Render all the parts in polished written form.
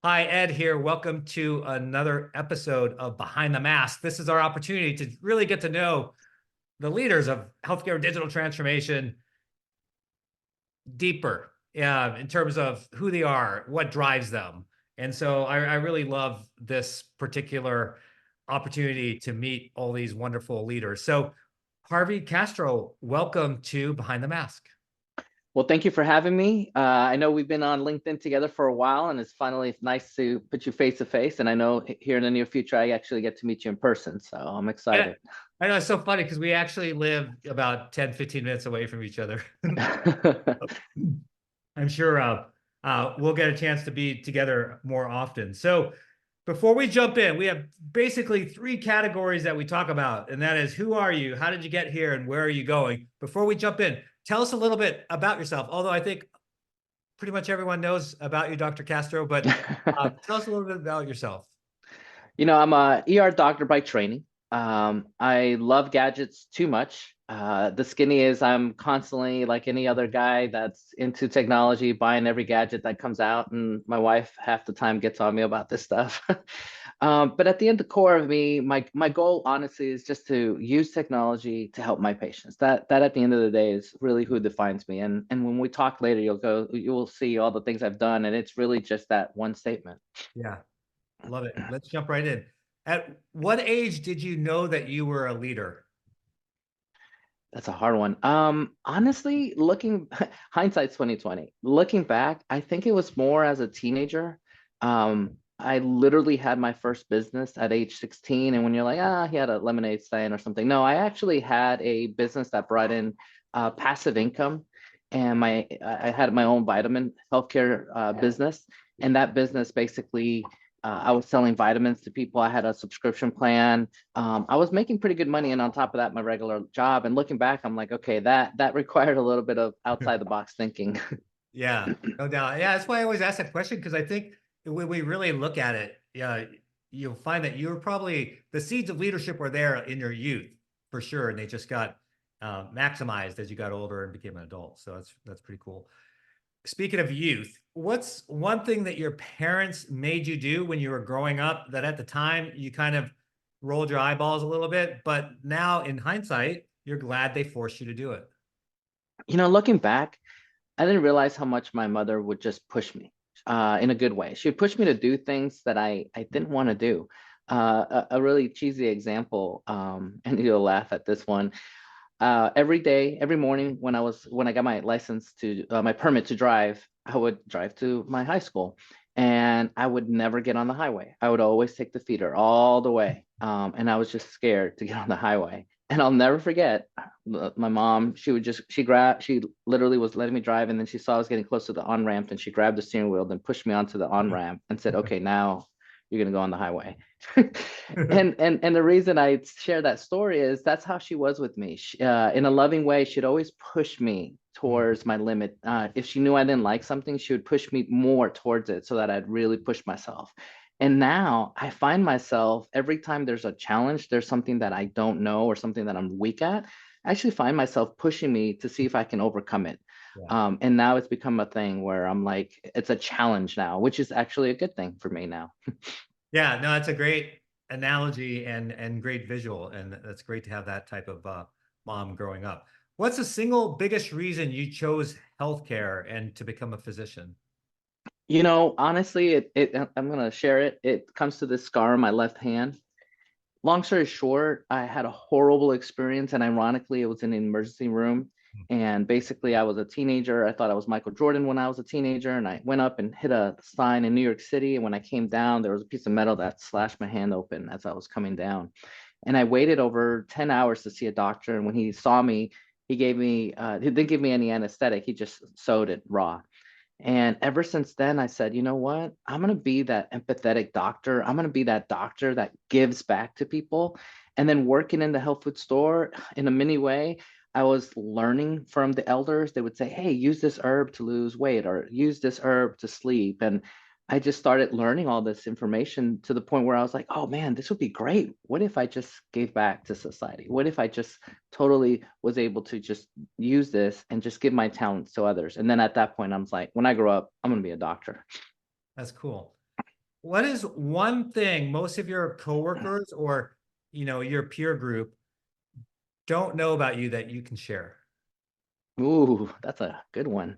Hi, Ed here. Welcome to another episode of Behind the Mask. This is our opportunity to really get to know the leaders of healthcare digital transformation deeper, in terms of who they are, what drives them. And so I really love this particular opportunity to meet all these wonderful leaders. So, Harvey Castro, welcome to Behind the Mask. Well, thank you for having me. I know we've been on LinkedIn together for a while, and it's finally nice to put you face to face. And I know here in the near future, I actually get to meet you in person. So I'm And excited. I know it's so funny because we actually live about 10, 15 minutes away from each other. I'm sure we'll get a chance to be together more often. So, before we jump in, we have basically three categories that we talk about, and that is who are you, how did you get here, and where are you going? Before we jump in, tell us a little bit about yourself. Although I think pretty much everyone knows about you, Dr. Castro, but tell us a little bit about yourself. I'm a ER doctor by training. I love gadgets too much. The skinny is I'm constantly like any other guy that's into technology, buying every gadget that comes out, and my wife half the time gets on me about this stuff. But at the end, the core of me, my goal honestly is just to use technology to help my patients. That at the end of the day is really who defines me. And when we talk later, you will see all the things I've done, and it's really just that one statement. Yeah, love it. Let's jump right in. At what age did you know that you were a leader? That's a hard one. Honestly, looking hindsight's 2020. Looking back, I think it was more as a teenager. I literally had my first business at age 16, and when you're like, he had a lemonade stand or something. No, I actually had a business that brought in passive income, and I had my own vitamin healthcare business, and that business basically. I was selling vitamins to people. I had a subscription plan. I was making pretty good money, and on top of that, my regular job. And looking back, I'm like, okay, that required a little bit of outside the box thinking. Yeah, no doubt. Yeah, that's why I always ask that question because I think when we really look at it, yeah, you'll find that you were probably the seeds of leadership were there in your youth for sure, and they just got maximized as you got older and became an adult. So that's pretty cool. Speaking of youth, what's one thing that your parents made you do when you were growing up that at the time you kind of rolled your eyeballs a little bit, but now in hindsight, you're glad they forced you to do it? Looking back, I didn't realize how much my mother would just push me in a good way. She would push me to do things that I didn't want to do. A really cheesy example, and you'll laugh at this one. Every day, every morning when I got my license to my permit to drive, I would drive to my high school, and I would never get on the highway. I would always take the feeder all the way, and I was just scared to get on the highway. And I'll never forget my mom. She literally was letting me drive, and then she saw I was getting close to the on ramp, and she grabbed the steering wheel, then pushed me onto the on ramp, and said, "Okay, now you're gonna go on the highway." And the reason I share that story is that's how she was with me. In a loving way, she'd always push me towards my limit. If she knew I didn't like something, she would push me more towards it so that I'd really push myself. And now I find myself every time there's a challenge, there's something that I don't know or something that I'm weak at. I actually find myself pushing me to see if I can overcome it. Yeah. And now it's become a thing where I'm like, it's a challenge now, which is actually a good thing for me now. Yeah, no, that's a great analogy and great visual, and that's great to have that type of mom growing up. What's the single biggest reason you chose healthcare and to become a physician? Honestly, I'm gonna share it. It comes to this scar on my left hand. Long story short, I had a horrible experience, and ironically, it was in an emergency room. And basically, I was a teenager. I thought I was Michael Jordan when I was a teenager, and I went up and hit a sign in New York City. And when I came down, there was a piece of metal that slashed my hand open as I was coming down. And I waited over 10 hours to see a doctor. And when he saw me, he didn't give me any anesthetic. He just sewed it raw. And ever since then, I said, you know what? I'm going to be that empathetic doctor. I'm going to be that doctor that gives back to people. And then working in the health food store in a mini way, I was learning from the elders. They would say, hey, use this herb to lose weight or use this herb to sleep. And I just started learning all this information to the point where I was like, oh man, this would be great. What if I just gave back to society? What if I just totally was able to just use this and just give my talents to others? And then at that point, I was like, when I grow up, I'm going to be a doctor. That's cool. what is one thing most of your coworkers or your peer group don't know about you that you can share? Ooh, that's a good one.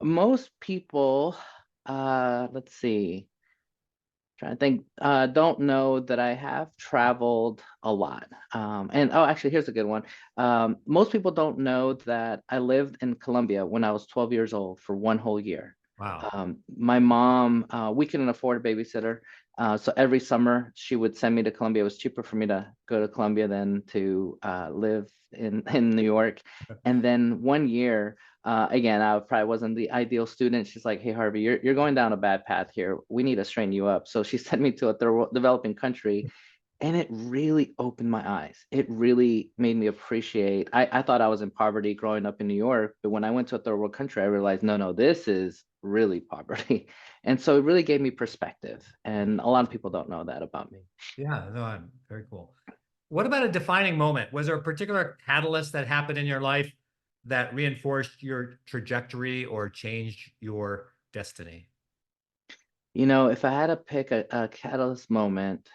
Most people, let's see, trying to think, don't know that I have traveled a lot. And oh, actually, here's a good one. Most people don't know that I lived in Colombia when I was 12 years old for one whole year. Wow. My mom, we couldn't afford a babysitter. So every summer she would send me to Colombia. It was cheaper for me to go to Colombia than to live in New York. And then one year, again, I probably wasn't the ideal student. She's like, "Hey, Harvey, you're going down a bad path here. We need to straighten you up." So she sent me to a third world developing country, and it really opened my eyes. It really made me appreciate. I thought I was in poverty growing up in New York, but when I went to a third world country, I realized, no, no, this is really poverty. And so it really gave me perspective. And a lot of people don't know that about me. Yeah, no, I'm very cool. What about a defining moment? Was there a particular catalyst that happened in your life that reinforced your trajectory or changed your destiny? If I had to pick a catalyst moment,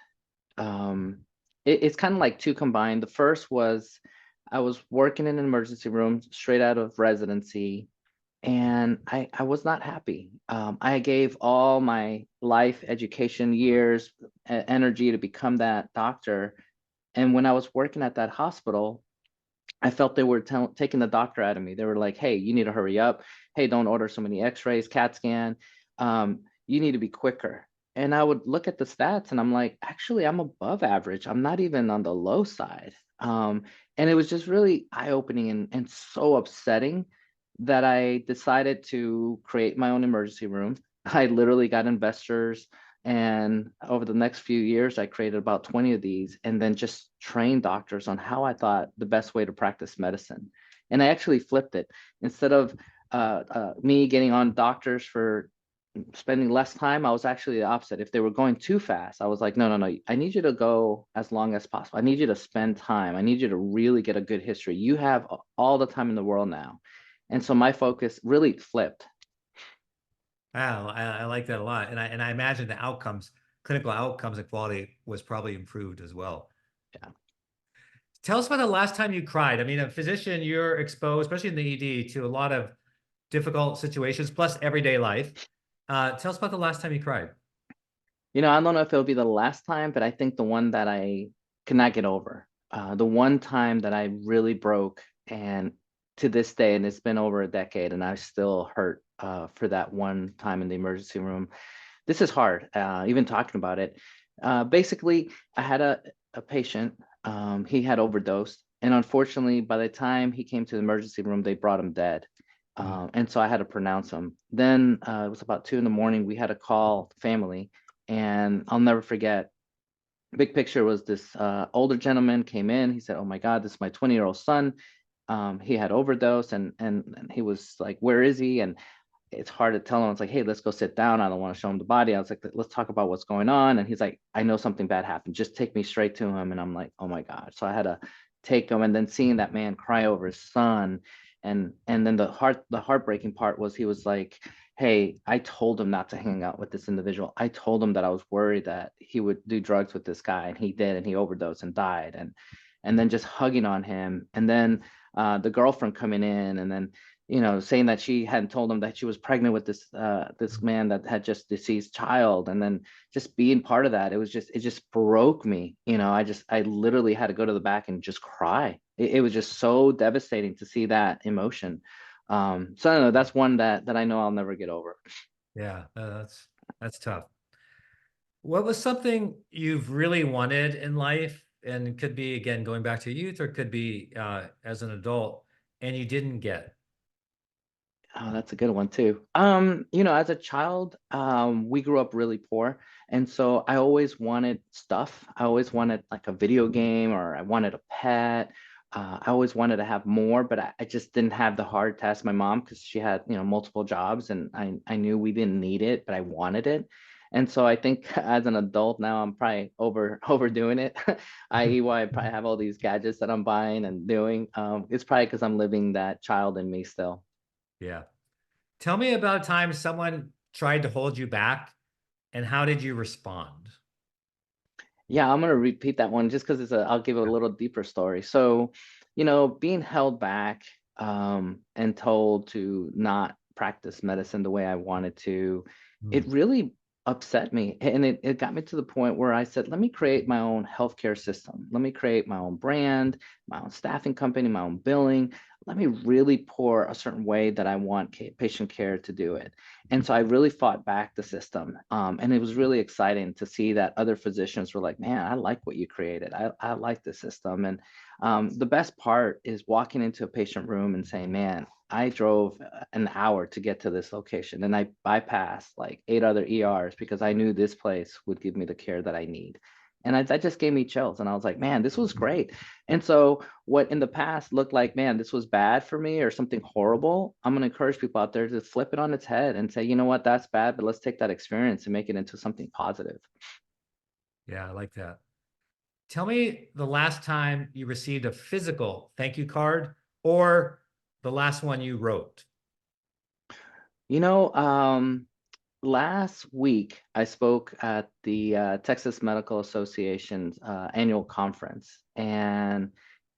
um, it's kind of like two combined. The first was I was working in an emergency room straight out of residency, and I was not happy. I gave all my life, education, years, energy to become that doctor. And when I was working at that hospital, I felt they were taking the doctor out of me. They were like, "Hey, you need to hurry up. Hey, don't order so many X-rays, CAT scan. You need to be quicker." And I would look at the stats, and I'm like, actually, I'm above average. I'm not even on the low side. And it was just really eye-opening and so upsetting that I decided to create my own emergency room. I literally got investors, and over the next few years, I created about 20 of these and then just trained doctors on how I thought the best way to practice medicine. And I actually flipped it. Instead of me getting on doctors for spending less time, I was actually the opposite. If they were going too fast, I was like, no, no, no, I need you to go as long as possible. I need you to spend time. I need you to really get a good history. You have all the time in the world now. And so my focus really flipped. Wow, I like that a lot. And I imagine the clinical outcomes and quality was probably improved as well. Yeah. Tell us about the last time you cried. I mean, a physician, you're exposed, especially in the ED, to a lot of difficult situations, plus everyday life. Tell us about the last time you cried. I don't know if it'll be the last time, but I think the one that I cannot get over. The one time that I really broke, and to this day, and it's been over a decade, and I still hurt for that one time in the emergency room. This is hard, even talking about it. Basically, I had a patient. He had overdosed, and unfortunately, by the time he came to the emergency room, they brought him dead. Mm. And so I had to pronounce him. Then it was about 2 in the morning. We had to call family, and I'll never forget. Big picture was this older gentleman came in. He said, "Oh my God, this is my 20-year-old son. He had overdosed," and he was like, "Where is he?" And it's hard to tell him. It's like, "Hey, let's go sit down. I don't want to show him the body." I was like, "Let's talk about what's going on." And he's like, "I know something bad happened. Just take me straight to him." And I'm like, "Oh my God." So I had to take him, and then seeing that man cry over his son, and then the heartbreaking part was he was like, "Hey, I told him not to hang out with this individual. I told him that I was worried that he would do drugs with this guy, and he did, and he overdosed and died." And then just hugging on him, and then the girlfriend coming in, and then saying that she hadn't told him that she was pregnant with this man that had just deceased child, and then just being part of that, it just broke me. I literally had to go to the back and just cry. It was just so devastating to see that emotion. So I don't know, that's one that I know I'll never get over. Yeah, that's tough. What was something you've really wanted in life, and it could be again going back to youth, or it could be as an adult, and you didn't get? Oh, that's a good one too. As a child, we grew up really poor, and so I always wanted stuff. I always wanted like a video game, or I wanted a pet. I always wanted to have more, but I just didn't have the heart to ask my mom because she had, multiple jobs, and I knew we didn't need it, but I wanted it. And so I think as an adult now, I'm probably overdoing it, i.e., why I probably have all these gadgets that I'm buying and doing. It's probably because I'm living that child in me still. Yeah. Tell me about a time someone tried to hold you back, and how did you respond? Yeah, I'm gonna repeat that one just because I'll give a little deeper story. So, being held back and told to not practice medicine the way I wanted to, it Mm, really upset me. And it got me to the point where I said, let me create my own healthcare system. Let me create my own brand, my own staffing company, my own billing. Let me really pour a certain way that I want patient care to do it. And so I really fought back the system. And it was really exciting to see that other physicians were like, man, I like what you created. I like the system. And the best part is walking into a patient room and saying, man, I drove an hour to get to this location and I bypassed like 8 other ERs because I knew this place would give me the care that I need. And that just gave me chills. And I was like, man, this was great. And so, what in the past looked like, man, this was bad for me or something horrible, I'm going to encourage people out there to flip it on its head and say, you know what, that's bad, but let's take that experience and make it into something positive. yeah, I like that. Tell me the last time you received a physical thank you card or the last one you wrote. You know, last week I spoke at the Texas Medical Association's annual conference, and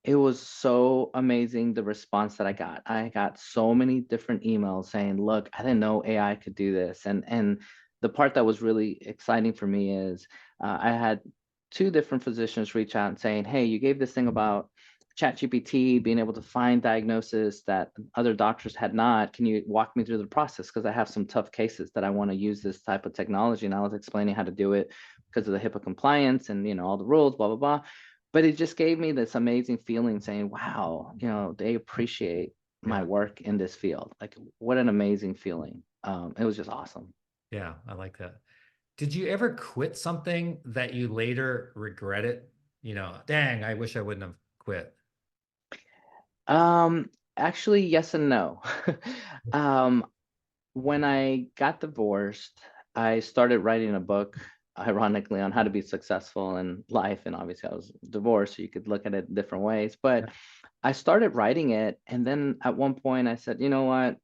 it was so amazing the response that I got. I got so many different emails saying, "Look, I didn't know AI could do this," and the part that was really exciting for me is I had two different physicians reach out and saying, "Hey, you gave this thing about ChatGPT being able to find diagnosis that other doctors had not. Can you walk me through the process? Because I have some tough cases that I want to use this type of technology." And I was explaining how to do it because of the HIPAA compliance and all the rules, blah, blah, blah. But it just gave me this amazing feeling saying, wow, they appreciate my Yeah. work in this field. Like, what an amazing feeling. It was just awesome. Yeah, I like that. Did you ever quit something that you later regretted? Dang, I wish I wouldn't have quit. Um, Actually, yes and no. um, when I got divorced, I started writing a book, ironically, on how to be successful in life. And obviously, I was divorced, so you could look at it different ways. But I started writing it. And then at one point, I said, you know what?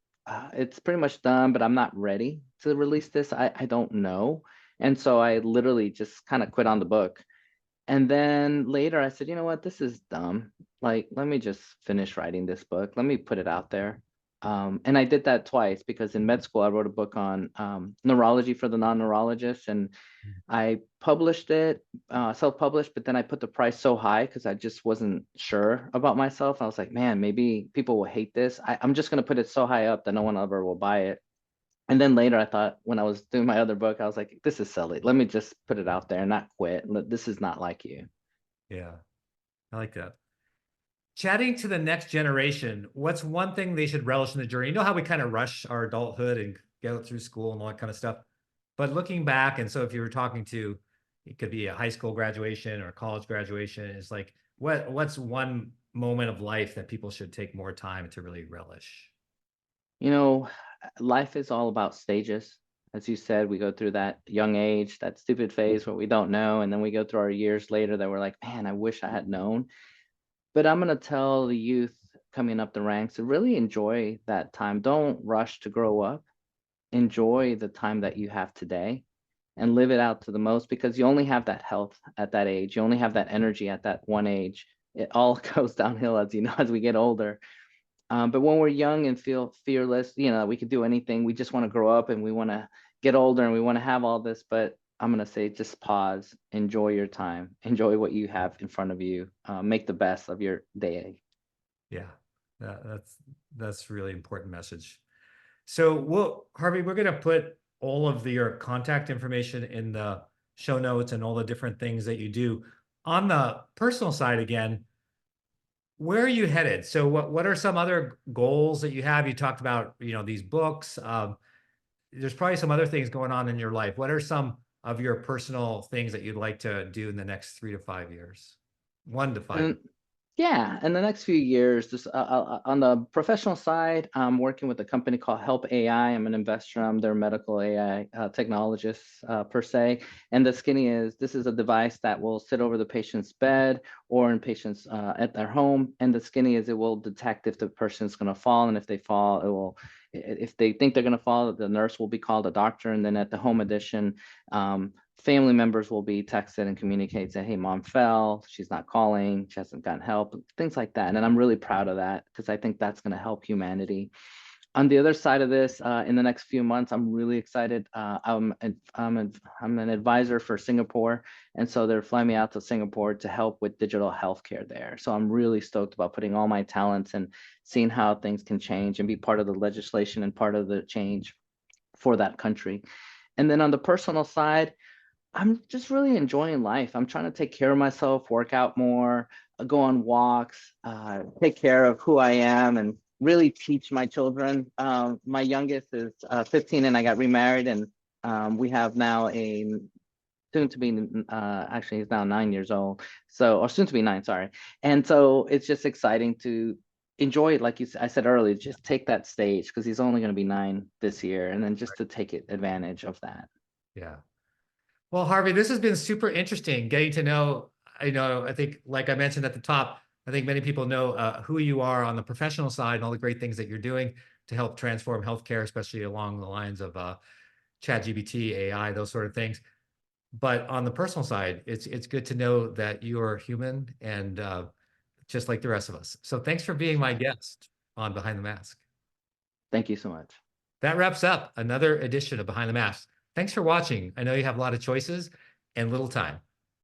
It's pretty much done, but I'm not ready to release this. I don't know. And so I literally just kind of quit on the book. And then later I said, you know what, this is dumb. Like, let me just finish writing this book. Let me put it out there. And I did that twice because in med school, I wrote a book on neurology for the non-neurologists. And I published it, self-published, but then I put the price so high because I just wasn't sure about myself. I was like, man, maybe people will hate this. I'm just going to put it so high up that no one ever will buy it. And then later, I thought when I was doing my other book, I was like, this is silly. Let me just put it out there and not quit. This is not like you. Yeah, I like that. Chatting to the next generation, what's one thing they should relish in the journey? You know how we kind of rush our adulthood and go through school and all that kind of stuff. But looking back, and so if you were talking to, it could be a high school graduation or college graduation, it's like what's one moment of life that people should take more time to really relish? You know, life is all about stages. As you said, we go through that young age, that stupid phase where we don't know. And then we go through our years later that we're like, man, I wish I had known. But I'm going to tell the youth coming up the ranks to really enjoy that time. Don't rush to grow up. Enjoy the time that you have today and live it out to the most because you only have that health at that age. You only have that energy at that one age. It all goes downhill as as we get older. But when we're young and feel fearless, we can do anything. We just want to grow up and we want to get older and we want to have all this. But I'm going to say just pause, enjoy your time, enjoy what you have in front of you, make the best of your day. Yeah, that's really important message. So Harvey, we're gonna put all of your contact information in the show notes and all the different things that you do. On the personal side again, where are you headed? So what are some other goals that you have? You talked about, these books. There's probably some other things going on in your life. What are some of your personal things that you'd like to do in the next 3 to 5 years? 1 to 5 years. And yeah, in the next few years, just on the professional side, I'm working with a company called Help AI. I'm an investor. I'm their medical AI technologist per se. And the skinny is this is a device that will sit over the patient's bed or in patients at their home. And the skinny is it will detect if the person's going to fall, and if they fall, if they think they're going to fall, the nurse will be called a doctor. And then at the home edition, family members will be texted and communicate, say, hey, mom fell, she's not calling, she hasn't gotten help, things like that. And I'm really proud of that because I think that's going to help humanity. On the other side of this, in the next few months, I'm really excited. I'm an advisor for Singapore, and so they're flying me out to Singapore to help with digital healthcare there. So I'm really stoked about putting all my talents and seeing how things can change and be part of the legislation and part of the change for that country. And then on the personal side, I'm just really enjoying life. I'm trying to take care of myself, work out more, go on walks, take care of who I am, and really teach my children. My youngest is 15, and I got remarried, and we have now a soon to be actually he's now 9 years old, so or soon to be 9, sorry. And so it's just exciting to enjoy it, like I said earlier, just take that stage because he's only going to be 9 this year, and then just to take advantage of that. Yeah. Well, Harvey, this has been super interesting getting to know, I think, like I mentioned at the top, I think many people know who you are on the professional side and all the great things that you're doing to help transform healthcare, especially along the lines of ChatGPT, AI, those sort of things. But on the personal side, it's good to know that you are human and just like the rest of us. So thanks for being my guest on Behind the Mask. Thank you so much. That wraps up another edition of Behind the Mask. Thanks for watching. I know you have a lot of choices and little time.